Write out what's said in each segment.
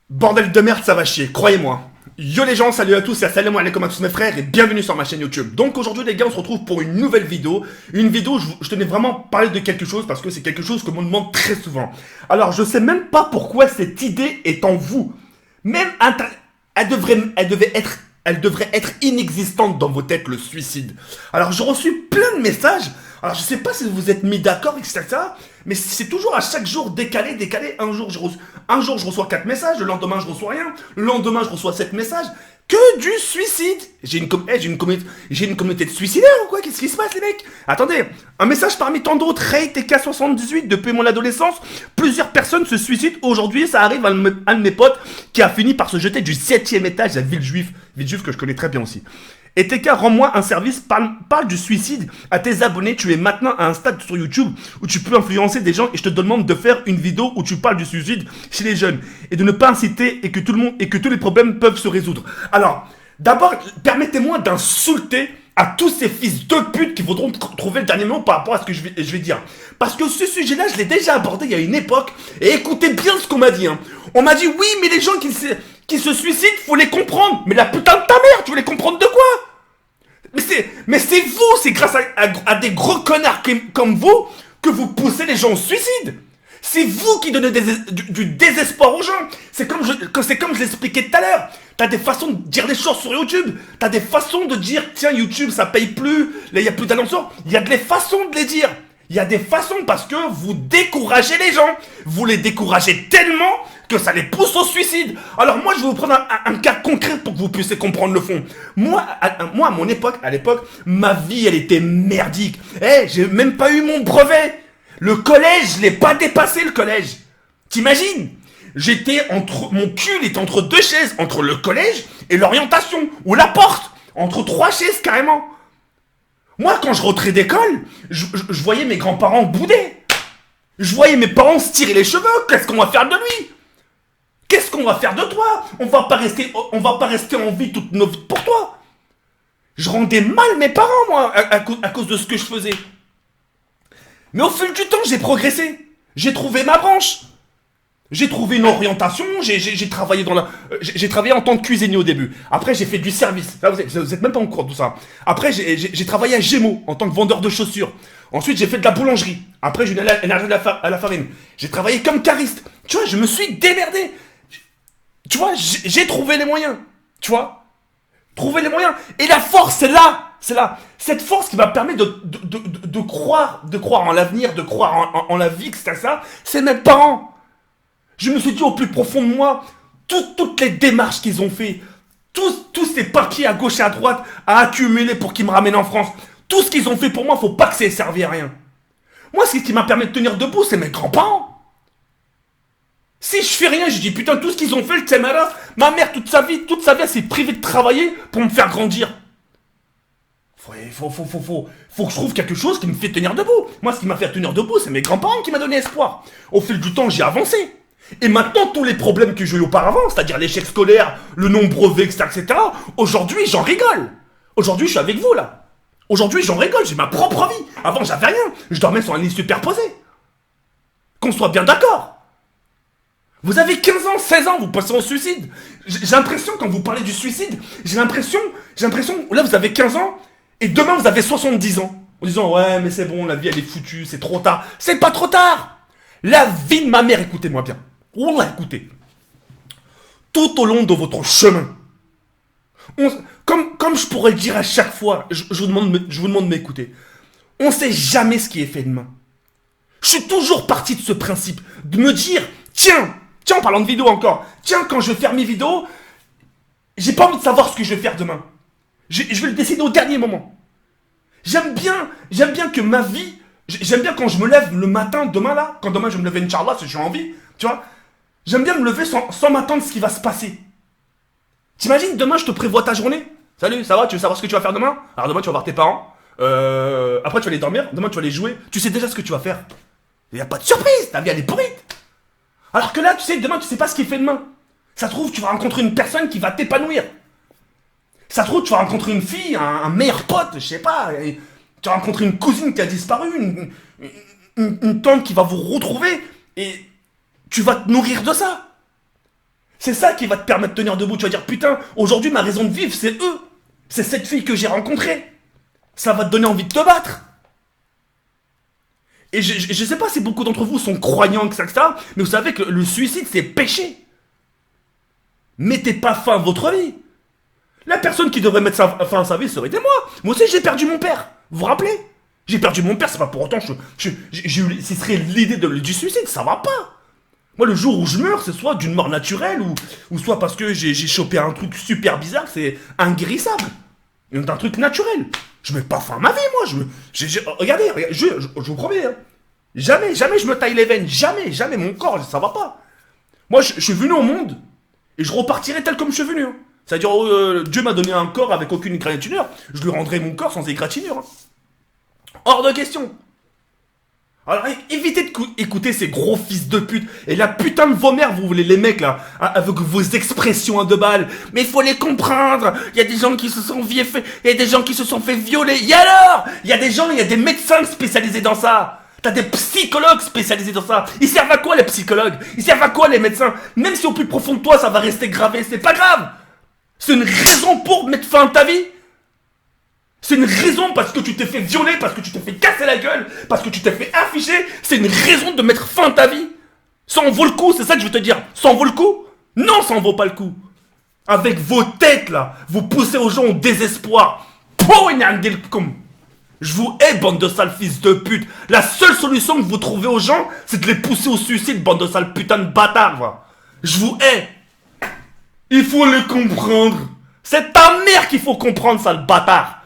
Bordel de merde, ça va chier, croyez-moi. Yo les gens, salut à tous et assalamu alaikum à tous mes frères et bienvenue sur ma chaîne YouTube. Donc aujourd'hui les gars, on se retrouve pour une nouvelle vidéo. Une vidéo où je tenais vraiment parler de quelque chose parce que c'est quelque chose que l'on me demande très souvent. Alors je sais même pas pourquoi cette idée est en vous. Même elle devrait être inexistante dans vos têtes, le suicide. Alors j'ai reçu plein de messages. Alors je sais pas si vous vous êtes mis d'accord, etc. Mais c'est toujours à chaque jour décalé. Un jour je reçois 4 messages, le lendemain je reçois rien, le lendemain je reçois 7 messages. Que du suicide. J'ai une communauté de suicidaires ou quoi? Qu'est-ce qui se passe les mecs? Attendez, un message parmi tant d'autres. Ray TK78, depuis mon adolescence, plusieurs personnes se suicident. Aujourd'hui, ça arrive à un de mes potes qui a fini par se jeter du 7ème étage à Villejuif que je connais très bien aussi. Et TK, rends-moi un service, parle du suicide à tes abonnés. Tu es maintenant à un stade sur YouTube où tu peux influencer des gens et je te demande de faire une vidéo où tu parles du suicide chez les jeunes et de ne pas inciter et que tous les problèmes peuvent se résoudre. Alors, d'abord, permettez-moi d'insulter à tous ces fils de pute qui voudront trouver le dernier mot par rapport à ce que je vais dire. Parce que ce sujet-là, je l'ai déjà abordé il y a une époque et écoutez bien ce qu'on m'a dit. On m'a dit, oui, mais les gens qui se suicident, faut les comprendre. Mais la putain de ta mère, tu veux les comprendre de quoi? Mais c'est vous, c'est grâce à des gros connards comme vous que vous poussez les gens au suicide. C'est vous qui donnez du désespoir aux gens. C'est comme je l'expliquais tout à l'heure. T'as des façons de dire des choses sur YouTube. T'as des façons de dire, tiens, YouTube, ça paye plus. Là, il n'y a plus d'annonceurs. Il y a des façons de les dire. Il y a des façons parce que vous découragez les gens. Vous les découragez tellement que ça les pousse au suicide. Alors moi, je vais vous prendre un cas concret pour que vous puissiez comprendre le fond. Moi, à mon époque, ma vie, elle était merdique. J'ai même pas eu mon brevet. Le collège, je l'ai pas dépassé, le collège. T'imagines? Mon cul était entre deux chaises, entre le collège et l'orientation, ou la porte, entre 3 chaises carrément. Moi, quand je rentrais d'école, je voyais mes grands-parents bouder. Je voyais mes parents se tirer les cheveux. Qu'est-ce qu'on va faire de lui? Qu'est-ce qu'on va faire de toi? On va pas rester en vie toute nos vies pour toi. Je rendais mal mes parents, moi, à cause de ce que je faisais. Mais au fil du temps, j'ai progressé. J'ai trouvé ma branche. J'ai trouvé une orientation, j'ai travaillé j'ai travaillé en tant que cuisinier au début. Après, j'ai fait du service. Là, vous êtes même pas au courant de tout ça. Après, j'ai travaillé à Gémeaux en tant que vendeur de chaussures. Ensuite, j'ai fait de la boulangerie. Après, j'ai eu énergie à la farine. J'ai travaillé comme cariste. Tu vois, je me suis démerdé. Tu vois, j'ai trouvé les moyens. Tu vois, trouver les moyens. Et la force, c'est là. C'est là. Cette force qui m'a permis de croire en l'avenir, de croire en la vie, que c'est ça. C'est mes parents. Je me suis dit au plus profond de moi, toutes les démarches qu'ils ont fait, tous ces papiers à gauche et à droite à accumuler pour qu'ils me ramènent en France, tout ce qu'ils ont fait pour moi, faut pas que ça ait servi à rien. Moi, ce qui m'a permis de tenir debout, c'est mes grands-parents. Si je fais rien, je dis putain, tout ce qu'ils ont fait, le Tsemara, ma mère, toute sa vie, elle s'est privée de travailler pour me faire grandir. Faut que je trouve quelque chose qui me fait tenir debout. Moi, ce qui m'a fait tenir debout, c'est mes grands-parents qui m'ont donné espoir. Au fil du temps, j'ai avancé. Et maintenant, tous les problèmes que j'ai eu auparavant, c'est-à-dire l'échec scolaire, le non-brevet, etc., aujourd'hui, j'en rigole. Aujourd'hui, je suis avec vous, là. Aujourd'hui, j'en rigole, j'ai ma propre vie. Avant, j'avais rien. Je dormais sur un lit superposé. Qu'on soit bien d'accord. Vous avez 15 ans, 16 ans, vous passez au suicide. J'ai l'impression, quand vous parlez du suicide, j'ai l'impression, là, vous avez 15 ans, et demain, vous avez 70 ans. En disant, ouais, mais c'est bon, la vie, elle est foutue, c'est trop tard. C'est pas trop tard. La vie de ma mère, écoutez-moi bien. Wallah, écoutez. Tout au long de votre chemin, comme je pourrais le dire à chaque fois, je vous demande de m'écouter. On sait jamais ce qui est fait demain. Je suis toujours parti de ce principe, de me dire, tiens, en parlant de vidéo encore, tiens, quand je vais faire mes vidéos, j'ai pas envie de savoir ce que je vais faire demain. Je vais le décider au dernier moment. J'aime bien que ma vie, j'aime bien quand je me lève le matin, demain là, quand demain je vais me lever, Inch'Allah, si j'ai envie, tu vois, j'aime bien me lever sans m'attendre ce qui va se passer. T'imagines, demain je te prévois ta journée. Salut, ça va, tu veux savoir ce que tu vas faire demain? Alors demain tu vas voir tes parents, après tu vas aller dormir, demain tu vas aller jouer, tu sais déjà ce que tu vas faire. Il n'y a pas de surprise, ta vie elle est pourrite. Alors que là, tu sais, demain tu sais pas ce qui est fait demain. Ça se trouve, tu vas rencontrer une personne qui va t'épanouir. Ça se trouve, tu vas rencontrer une fille, un meilleur pote, je sais pas. Tu vas rencontrer une cousine qui a disparu, une tante qui va vous retrouver, et tu vas te nourrir de ça. C'est ça qui va te permettre de tenir debout. Tu vas dire, putain, aujourd'hui, ma raison de vivre, c'est eux. C'est cette fille que j'ai rencontrée. Ça va te donner envie de te battre. Et je sais pas si beaucoup d'entre vous sont croyants que ça, mais vous savez que le suicide, c'est péché. Mettez pas fin à votre vie. La personne qui devrait mettre fin à sa vie serait moi. Moi aussi, j'ai perdu mon père. Vous vous rappelez? J'ai perdu mon père, c'est pas pour autant que ce serait l'idée du suicide, ça va pas. Moi, le jour où je meurs, c'est soit d'une mort naturelle ou soit parce que j'ai chopé un truc super bizarre, c'est inguérissable. Un truc naturel. Je mets pas fin à ma vie, moi. Regardez, je vous promets. Hein. Jamais je me taille les veines. Jamais, mon corps, ça va pas. Moi, je suis venu au monde et je repartirai tel comme je suis venu. Hein. C'est-à-dire, Dieu m'a donné un corps avec aucune égratignure. Je lui rendrai mon corps sans égratignure. Hein. Hors de question. Alors évitez d'écouter ces gros fils de pute. Et la putain de vos mères, vous voulez les mecs là, avec vos expressions à 2 balles. Mais il faut les comprendre. Il y a des gens qui se sont il y a des gens qui se sont fait violer. Et alors, il y a des médecins spécialisés dans ça. T'as des psychologues spécialisés dans ça. Ils servent à quoi les psychologues? Ils servent à quoi les médecins? Même si au plus profond de toi ça va rester gravé, c'est pas grave. C'est une raison pour mettre fin à ta vie. C'est une raison parce que tu t'es fait violer, parce que tu t'es fait casser la gueule, parce que tu t'es fait afficher. C'est une raison de mettre fin à ta vie. Ça en vaut le coup, c'est ça que je veux te dire. Ça en vaut le coup? Non, ça en vaut pas le coup. Avec vos têtes là, vous poussez aux gens au désespoir. Je vous hais, bande de sales fils de pute. La seule solution que vous trouvez aux gens, c'est de les pousser au suicide, bande de sales putains de bâtards. Va. Je vous hais. Il faut les comprendre. C'est ta mère qu'il faut comprendre, sale bâtard.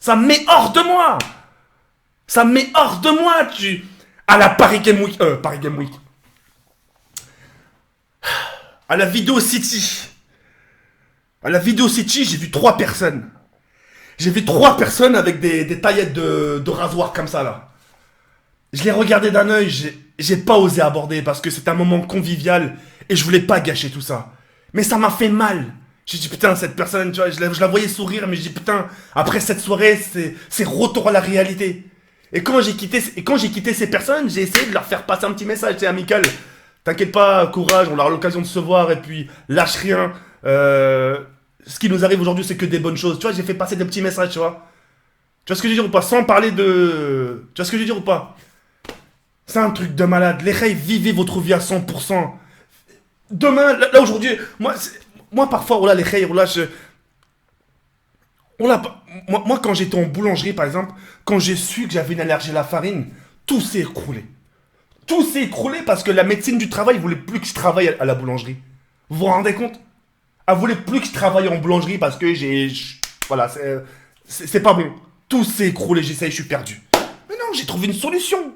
Ça me met hors de moi. Ça me met hors de moi, à la Paris Game Week. À la Vidéo City. À la Vidéo City, j'ai vu 3 personnes. J'ai vu 3 personnes avec des taillettes de rasoir comme ça, là. Je les regardais d'un œil, j'ai pas osé aborder parce que c'était un moment convivial et je voulais pas gâcher tout ça. Mais ça m'a fait mal. J'ai dit putain, cette personne, tu vois, je la voyais sourire, mais je dis putain, après cette soirée, c'est retour à la réalité. Et quand j'ai quitté ces personnes, j'ai essayé de leur faire passer un petit message, c'est amical. T'inquiète pas, courage, on aura l'occasion de se voir, et puis lâche rien. Ce qui nous arrive aujourd'hui, c'est que des bonnes choses. Tu vois, j'ai fait passer des petits messages, tu vois. Tu vois ce que je veux dire ou pas? Sans parler de... Tu vois ce que je veux dire ou pas? C'est un truc de malade. Les reilles, vivez votre vie à 100%. Demain, là aujourd'hui, moi parfois, oh là, les reilles, oh là, moi, quand j'étais en boulangerie, par exemple, quand j'ai su que j'avais une allergie à la farine, tout s'est écroulé. Tout s'est écroulé parce que la médecine du travail voulait plus que je travaille à la boulangerie. Vous vous rendez compte? Elle voulait plus que je travaille en boulangerie parce que voilà, c'est pas bon. Tout s'est écroulé, j'essaye, je suis perdu. Mais non, j'ai trouvé une solution.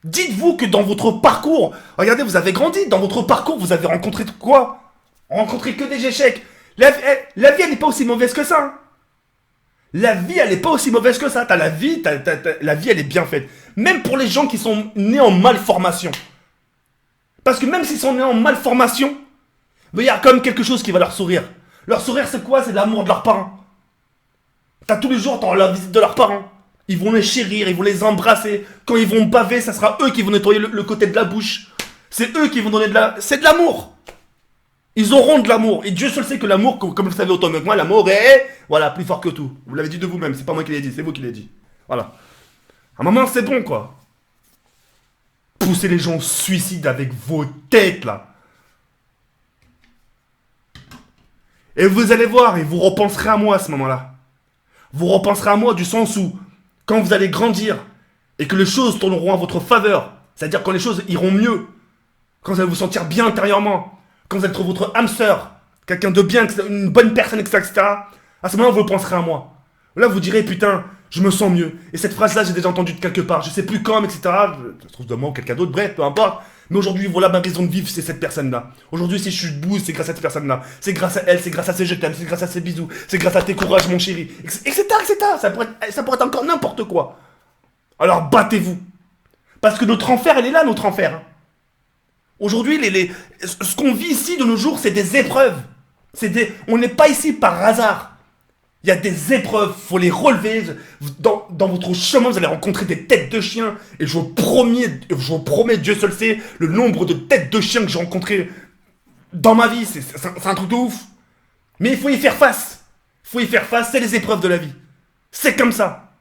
Dites-vous que dans votre parcours, regardez, vous avez grandi, dans votre parcours, vous avez rencontré quoi? Rencontré que des échecs. La vie, elle n'est pas aussi mauvaise que ça. Hein. La vie, elle n'est pas aussi mauvaise que ça. La vie, elle est bien faite. Même pour les gens qui sont nés en malformation. Parce que même s'ils sont nés en malformation, il y a quand même quelque chose qui va leur sourire. Leur sourire, c'est quoi? C'est l'amour de leurs parents. Tous les jours, t'auras la visite de leurs parents. Ils vont les chérir, ils vont les embrasser. Quand ils vont baver, ça sera eux qui vont nettoyer le côté de la bouche. C'est eux qui vont donner c'est de l'amour. Ils auront de l'amour. Et Dieu seul sait que l'amour, comme vous le savez autant mieux que moi, l'amour est, voilà, plus fort que tout. Vous l'avez dit de vous-même, c'est pas moi qui l'ai dit, c'est vous qui l'avez dit. Voilà. À un moment, c'est bon, quoi. Poussez les gens au suicide avec vos têtes, là. Et vous allez voir, et vous repenserez à moi à ce moment-là. Vous repenserez à moi du sens où, quand vous allez grandir, et que les choses tourneront à votre faveur, c'est-à-dire quand les choses iront mieux, quand vous allez vous sentir bien intérieurement, quand vous allez trouver votre âme sœur, quelqu'un de bien, une bonne personne, etc., à ce moment-là, vous penserez à moi. Là, vous direz, putain, je me sens mieux. Et cette phrase-là, j'ai déjà entendue de quelque part. Je sais plus quand, etc. Ça se trouve de moi ou quelqu'un d'autre, bref, peu importe. Mais aujourd'hui, voilà ma raison de vivre, c'est cette personne-là. Aujourd'hui, si je suis debout, c'est grâce à cette personne-là. C'est grâce à elle, c'est grâce à ses je t'aime, c'est grâce à ses bisous, c'est grâce à tes courages, mon chéri, etc., etc. Ça pourrait être encore n'importe quoi. Alors, battez-vous. Parce que notre enfer, elle est là, notre enfer. Hein. Aujourd'hui, ce qu'on vit ici de nos jours, c'est des épreuves. On n'est pas ici par hasard. Il y a des épreuves, faut les relever. Dans votre chemin, vous allez rencontrer des têtes de chiens. Et je vous promets, Dieu seul sait, le nombre de têtes de chiens que j'ai rencontrées dans ma vie. C'est un truc de ouf. Mais il faut y faire face. Il faut y faire face, c'est les épreuves de la vie. C'est comme ça.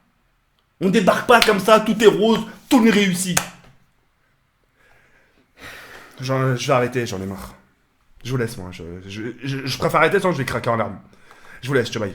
On débarque pas comme ça, tout est rose, tout est réussi. Je vais arrêter, j'en ai marre. Je vous laisse, moi. Je préfère arrêter, sinon je vais craquer en larmes. Je vous laisse, ciao, bye.